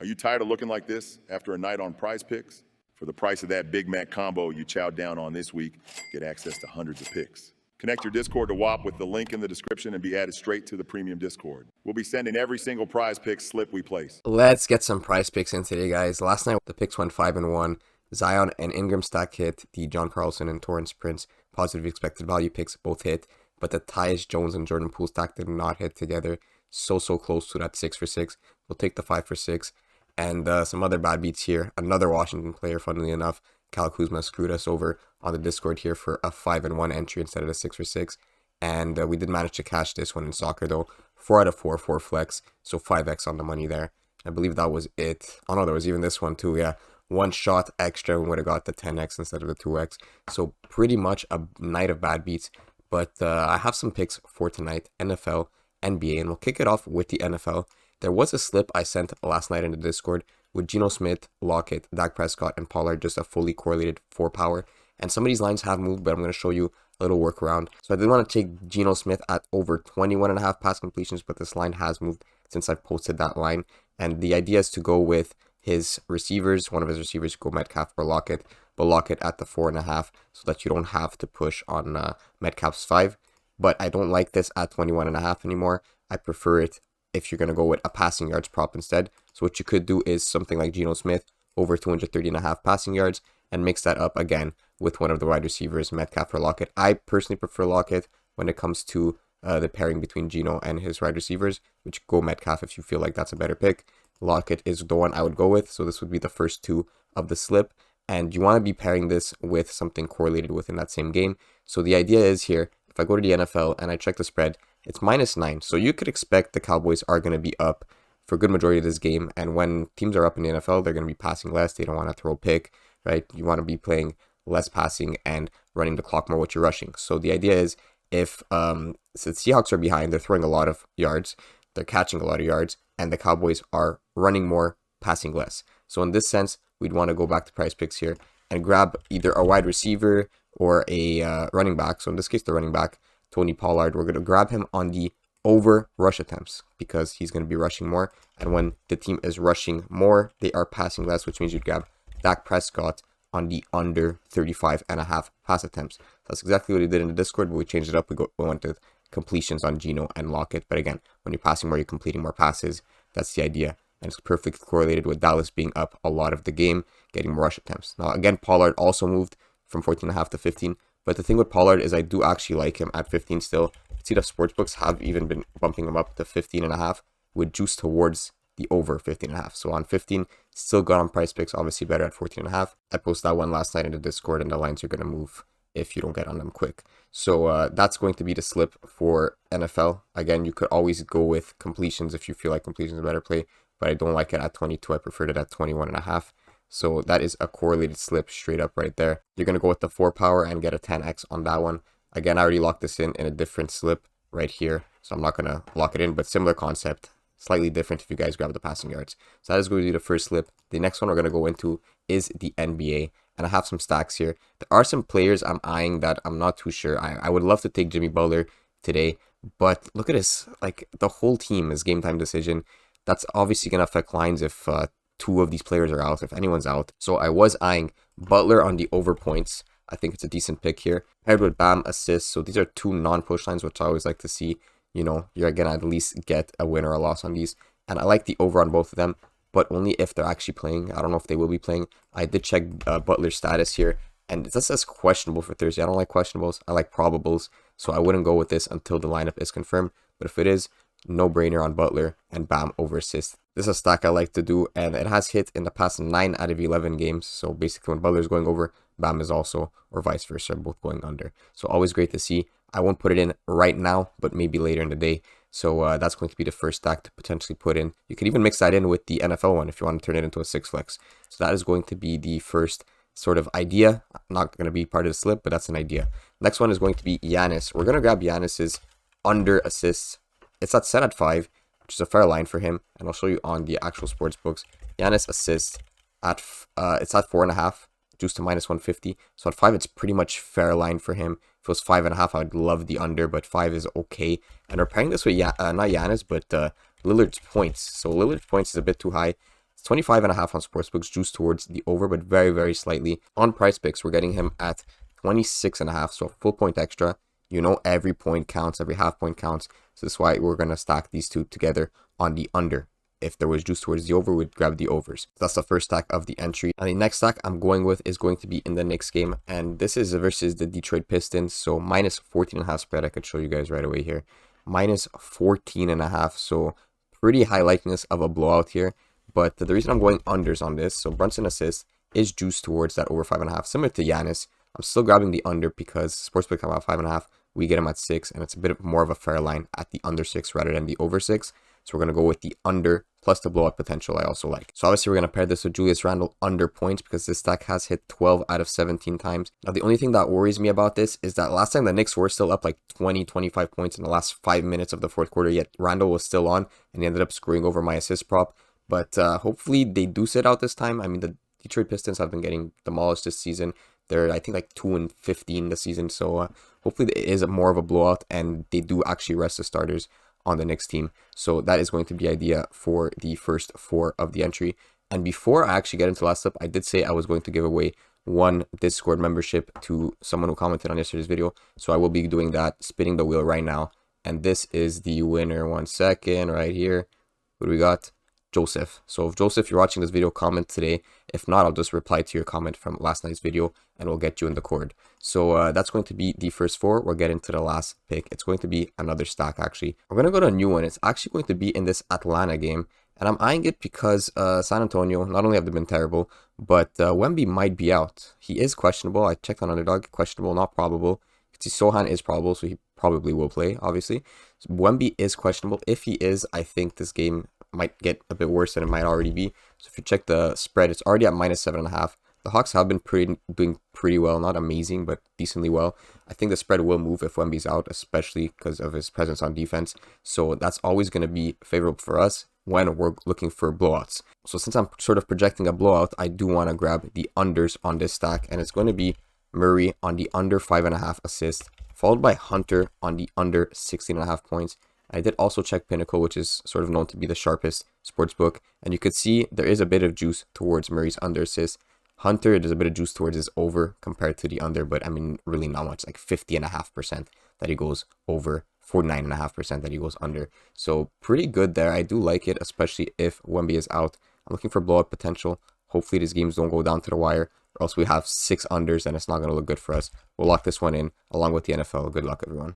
Are you tired of looking like this after a night on Prizepicks? For the price of that Big Mac combo you chowed down on this week, get access to hundreds of picks. Connect your Discord to WAP with the link in the description and be added straight to the premium Discord. We'll be sending every single Prizepicks slip we place. Let's get some Prizepicks in today, guys. Last night the picks went 5-1. Zion and Ingram stack hit. The John Carlson and Torrance Prince positive expected value picks both hit. But the Tyus Jones and Jordan Poole stack did not hit together. So close to that 6 for 6. We'll take the 5 for 6. And some other bad beats here. Another Washington player, funnily enough. Kyle Kuzma screwed us over on the Discord here for a 5-1 entry instead of a 6 for 6. And we did manage to cash this one in soccer though. 4 out of 4 flex. So 5x on the money there. I believe that was it. Oh no, there was even this one too, yeah. One shot extra, we would have got the 10x instead of the 2x. So pretty much a night of bad beats. But I have some picks for tonight. NFL, NBA, and we'll kick it off with the NFL. There was a slip I sent last night in the Discord with Geno Smith, Lockett, Dak Prescott, and Pollard, just a fully correlated 4 power. And some of these lines have moved, but I'm going to show you a little workaround. So I did want to take Geno Smith at over 21.5 pass completions, but this line has moved since I posted that line. And the idea is to go with his receivers, one of his receivers, go Metcalf or Lockett, but Lockett at the 4.5 so that you don't have to push on Metcalf's 5. But I don't like this at 21.5 anymore. I prefer it if you're going to go with a passing yards prop instead. So what you could do is something like Geno Smith over 230.5 passing yards and mix that up again with one of the wide receivers, Metcalf or Lockett. I personally prefer Lockett when it comes to the pairing between Geno and his wide receivers, which go Metcalf if you feel like that's a better pick. Lockett is the one I would go with. So this would be the first 2 of the slip. And you want to be pairing this with something correlated within that same game. So the idea is here, if I go to the NFL and I check the spread, it's -9. So you could expect the Cowboys are going to be up for a good majority of this game. And when teams are up in the NFL, they're going to be passing less. They don't want to throw a pick, right? You want to be playing less passing and running the clock more what you're rushing. So the idea is if so the Seahawks are behind, they're throwing a lot of yards, they're catching a lot of yards, and the Cowboys are running more, passing less. So in this sense, we'd want to go back to Prizepicks here and grab either a wide receiver or a running back. So in this case, the running back, Tony Pollard, we're going to grab him on the over rush attempts because he's going to be rushing more. And when the team is rushing more, they are passing less, which means you'd grab Dak Prescott on the under 35.5 pass attempts. That's exactly what he did in the Discord, but we changed it up. We went with completions on Geno and Lockett. But again, when you're passing more, you're completing more passes. That's the idea. And it's perfectly correlated with Dallas being up a lot of the game, getting more rush attempts. Now, again, Pollard also moved from 14.5 to 15. But the thing with Pollard is I do actually like him at 15 still. See, the sportsbooks have even been bumping him up to 15.5 with juice towards the over 15.5. So on 15, still got on Prizepicks, obviously better at 14.5. I posted that one last night in the Discord, and the lines are going to move if you don't get on them quick. So that's going to be the slip for NFL. Again, you could always go with completions if you feel like completions is a better play, but I don't like it at 22. I preferred it at 21.5. So that is a correlated slip straight up right there. You're going to go with the 4 power and get a 10x on that one. Again, I already locked this in a different slip right here. So I'm not going to lock it in, but similar concept. Slightly different if you guys grab the passing yards. So that is going to be the first slip. The next one we're going to go into is the NBA. And I have some stacks here. There are some players I'm eyeing that I'm not too sure. I would love to take Jimmy Butler today. But look at this. Like, the whole team is game time decision. That's obviously going to affect lines if 2 of these players are out, if anyone's out. So I was eyeing Butler on the over points. I think it's a decent pick here. Paired with Bam assists. So these are 2 non-push lines, which I always like to see. You know, you're going to at least get a win or a loss on these. And I like the over on both of them, but only if they're actually playing. I don't know if they will be playing. I did check Butler's status here, and it says questionable for Thursday. I don't like questionables. I like probables. So I wouldn't go with this until the lineup is confirmed. But if it is, no brainer on Butler and Bam over assist. This is a stack I like to do, and it has hit in the past 9 out of 11 games. So basically, when Butler's going over, Bam is also, or vice versa, both going under. So always great to see. I won't put it in right now, but maybe later in the day. So that's going to be the first stack to potentially put in. You could even mix that in with the NFL one if you want to turn it into a 6 flex. So that is going to be the first sort of idea. Not going to be part of the slip, but that's an idea. Next one is going to be Giannis. We're going to grab Giannis's under assists. It's set at 5, which is a fair line for him. And I'll show you on the actual sports books. Giannis assists at it's at 4.5, juice to -150. So at 5, it's pretty much fair line for him. If it was 5.5, I would love the under, but 5 is okay. And we're pairing this with not Giannis, but Lillard's points. So Lillard's points is a bit too high. It's 25.5 on sportsbooks, juice towards the over, but very, very slightly. On Prizepicks, we're getting him at 26.5, so a full point extra. You know, every point counts, every half point counts. So that's why we're going to stack these two together on the under. If there was juice towards the over, we'd grab the overs. That's the first stack of the entry. And the next stack I'm going with is going to be in the Knicks game. And this is versus the Detroit Pistons. So minus 14.5 spread. I could show you guys right away here. Minus 14.5. So pretty high likeliness of a blowout here. But the reason I'm going unders on this, so Brunson assist is juice towards that over 5.5. Similar to Giannis. I'm still grabbing the under because sportsbook have at 5.5. We get him at 6. And it's a bit more of a fair line at the under 6 rather than the over 6. So we're going to go with the under plus the blowout potential I also like. So obviously we're going to pair this with Julius Randle under points because this stack has hit 12 out of 17 times. Now the only thing that worries me about this is that last time the Knicks were still up like 20, 25 points in the last 5 minutes of the fourth quarter, yet Randle was still on and he ended up screwing over my assist prop. But hopefully they do sit out this time. I mean, the Detroit Pistons have been getting demolished this season. They're, I think, like 2-15 this season. So hopefully it is more of a blowout and they do actually rest the starters on the next team. So that is going to be the idea for the first 4 of the entry. And before I actually get into last up, I did say I was going to give away 1 Discord membership to someone who commented on yesterday's video. So I will be doing that, spinning the wheel right now. And this is the winner. 1 second, right here. What do we got? Joseph. So if Joseph, you're watching this video, comment today. If not, I'll just reply to your comment from last night's video and we'll get you in the cord. So that's going to be the first 4. We'll get into the last pick. It's going to be another stack actually. We're going to go to a new one. It's actually going to be in this Atlanta game. And I'm eyeing it because San Antonio, not only have they been terrible, but Wemby might be out. He is questionable. I checked on Underdog. Questionable, not probable. Sohan is probable, so he probably will play, obviously. So Wemby is questionable. If he is, I think this game might get a bit worse than it might already be. So if you check the spread, it's already at minus 7.5. The Hawks have been doing pretty well, not amazing, but decently well. I think the spread will move if Wemby's out, especially because of his presence on defense. So that's always going to be favorable for us when we're looking for blowouts. So since I'm sort of projecting a blowout, I do want to grab the unders on this stack, and it's going to be Murray on the under 5.5 assists, followed by Hunter on the under 16.5 points. I did also check Pinnacle, which is sort of known to be the sharpest sports book, and you could see there is a bit of juice towards Murray's under assist. Hunter, there's a bit of juice towards his over compared to the under, but I mean, really not much, like 50.5% that he goes over, 49.5% that he goes under. So pretty good there. I do like it, especially if Wemby is out. I'm looking for blowout potential. Hopefully these games don't go down to the wire, or else we have 6 unders and it's not going to look good for us. We'll lock this one in along with the NFL. Good luck, everyone.